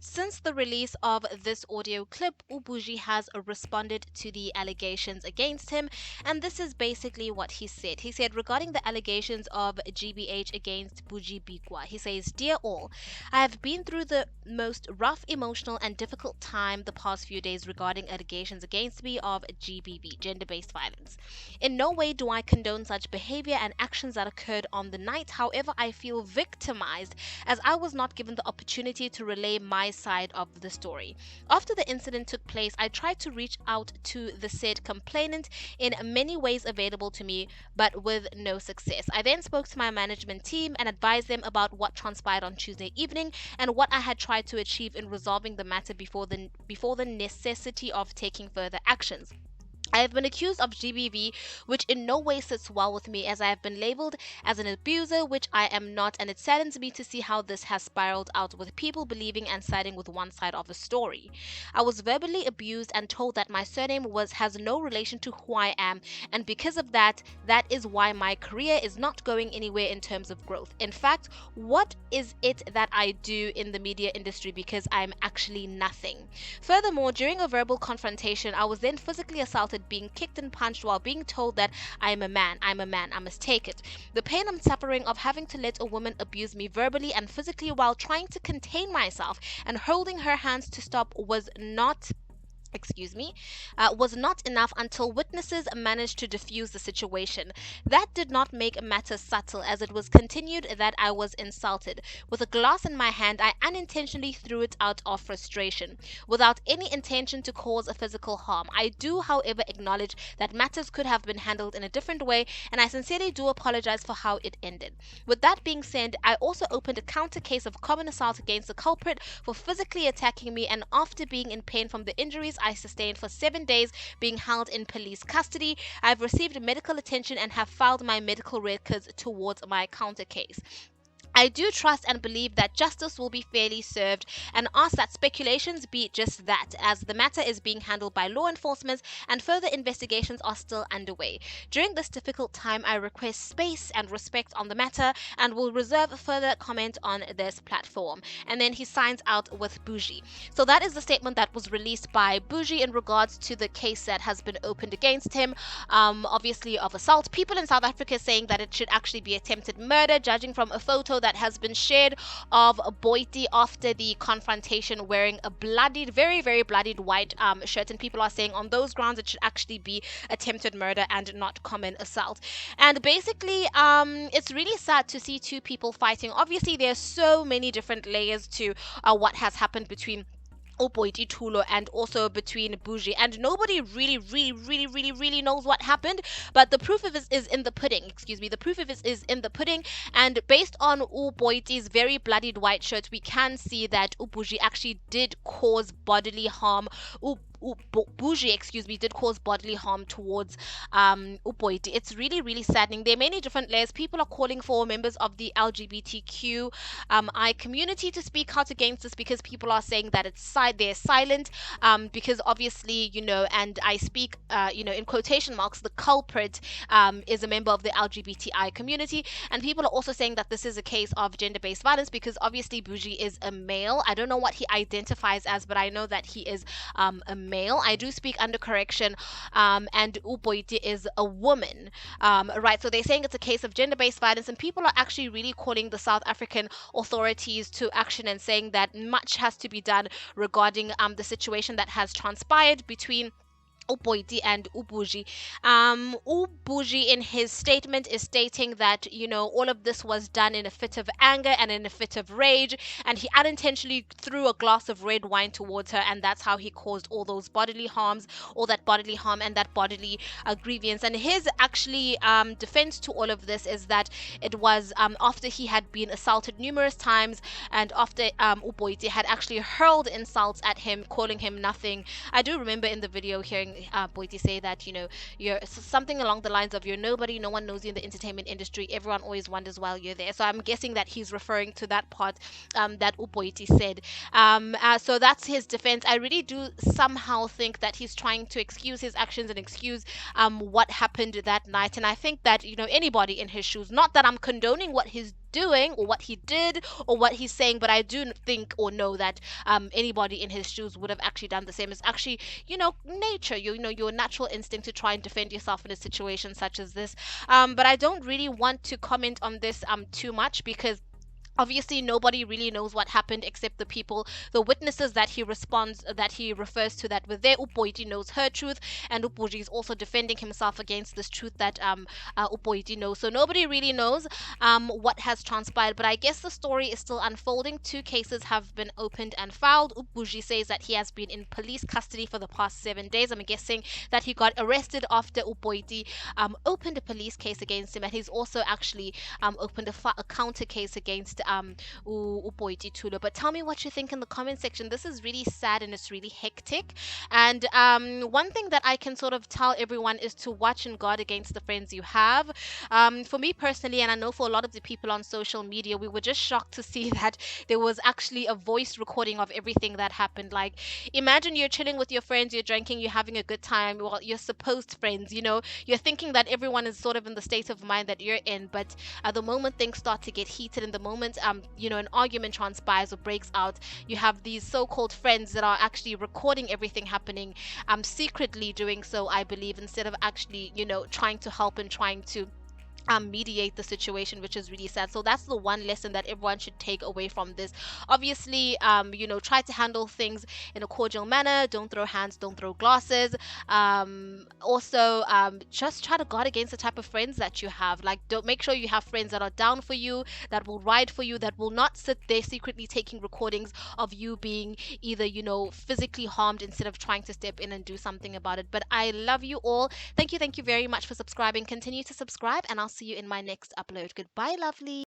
Since the release of this audio clip, Buji has responded to the allegations against him, and this is basically what he said. He said regarding the allegations of GBH against Buji Bikwa, he says, "Dear all, I have been through the most rough, emotional, and difficult time the past few days regarding allegations against me of GBV, gender-based violence. In no way do I condone such behavior and actions that occurred on the night. However, I feel victimized as I was not given the opportunity to relay my side of the story. After the incident took place, I tried to reach out to the said complainant in many ways available to me, but with no success. I then spoke to my management team and advised them about what transpired on Tuesday evening and what I had tried to achieve in resolving the matter before the necessity of taking further actions. I have been accused of GBV, which in no way sits well with me, as I have been labeled as an abuser, which I am not, and it saddens me to see how this has spiraled out with people believing and siding with one side of a story. I was verbally abused and told that my surname has no relation to who I am, and because of that, that is why my career is not going anywhere in terms of growth. In fact, what is it that I do in the media industry, because I'm actually nothing. Furthermore, during a verbal confrontation, I was then physically assaulted, being kicked and punched while being told that I am a man, I must take it. The pain and suffering of having to let a woman abuse me verbally and physically while trying to contain myself and holding her hands to stop was not enough until witnesses managed to defuse the situation. That did not make matters subtle, as it was continued that I was insulted. With a glass in my hand, I unintentionally threw it out of frustration, without any intention to cause a physical harm. I do, however, acknowledge that matters could have been handled in a different way, and I sincerely do apologize for how it ended. With that being said, I also opened a counter case of common assault against the culprit for physically attacking me, and after being in pain from the injuries I sustained for 7 days being held in police custody, I've received medical attention and have filed my medical records towards my counter case. I do trust and believe that justice will be fairly served, and ask that speculations be just that, as the matter is being handled by law enforcement and further investigations are still underway. During this difficult time, I request space and respect on the matter and will reserve further comment on this platform." And then he signs out with Buji. So that is the statement that was released by Buji in regards to the case that has been opened against him, obviously of assault. People in South Africa saying that it should actually be attempted murder, judging from a photo that has been shared of Boity after the confrontation wearing a bloodied, very, very bloodied white shirt. And people are saying on those grounds it should actually be attempted murder and not common assault. And basically, it's really sad to see two people fighting. Obviously, there's so many different layers to what has happened between Boity Thulo and also between Buji, and nobody really knows what happened, but the proof of it is in the pudding. The proof of it is in the pudding, and based on Boity's very bloodied white shirt, we can see that Buji actually did cause bodily harm. Buji, did cause bodily harm towards Boity. It's really saddening. There are many different layers. People are calling for members of the LGBTQ I community to speak out against this, because people are saying that they're silent, because obviously, and I speak, in quotation marks, the culprit is a member of the LGBTI community, and people are also saying that this is a case of gender-based violence, because obviously Buji is a male. I don't know what he identifies as, but I know that he is a male. I do speak under correction, and Boity is a woman, right? So they're saying it's a case of gender-based violence, and people are actually really calling the South African authorities to action and saying that much has to be done regarding the situation that has transpired between Boity and Buji. Buji in his statement is stating that all of this was done in a fit of anger and in a fit of rage, and he unintentionally threw a glass of red wine towards her, and that's how he caused all that bodily harm and that bodily grievance. And his actually defense to all of this is that it was after he had been assaulted numerous times, and after Boity had actually hurled insults at him, calling him nothing. I do remember in the video hearing Boity say that you're something along the lines of, "You're nobody, no one knows you in the entertainment industry, everyone always wonders why you're there." So I'm guessing that he's referring to that part that Boity said. So that's his defense. I really do somehow think that he's trying to excuse his actions and excuse what happened that night, and I think that anybody in his shoes, not that I'm condoning what he's doing or what he did or what he's saying, but I do think or know that anybody in his shoes would have actually done the same. It's actually, nature, your natural instinct to try and defend yourself in a situation such as this. But I don't really want to comment on this too much, because obviously nobody really knows what happened except the people, the witnesses that he refers to that were there. Upoiti knows her truth, and Upoji is also defending himself against this truth that Upoiti knows. So nobody really knows what has transpired, but I guess the story is still unfolding. Two cases have been opened and filed. Upoji says that he has been in police custody for the past 7 days. I'm guessing that he got arrested after Upoiti opened a police case against him, and he's also actually opened a counter case against Boity Thulo. But tell me what you think in the comment section. This is really sad and it's really hectic. And one thing that I can sort of tell everyone is to watch and guard against the friends you have. For me personally, and I know for a lot of the people on social media, we were just shocked to see that there was actually a voice recording of everything that happened. Like, imagine you're chilling with your friends, you're drinking, you're having a good time. Well, your supposed friends, you're thinking that everyone is sort of in the state of mind that you're in, but at the moment things start to get heated, in the moment an argument transpires or breaks out, you have these so-called friends that are actually recording everything happening, secretly doing so, I believe, instead of actually trying to help and trying to mediate the situation, which is really sad. So that's the one lesson that everyone should take away from this. Obviously, try to handle things in a cordial manner. Don't throw hands, don't throw glasses. Also, just try to guard against the type of friends that you have. Like, don't make sure you have friends that are down for you, that will ride for you, that will not sit there secretly taking recordings of you being either physically harmed instead of trying to step in and do something about it. But I love you all. Thank you very much for subscribing. Continue to subscribe, and I'll see you in my next upload. Goodbye, lovely.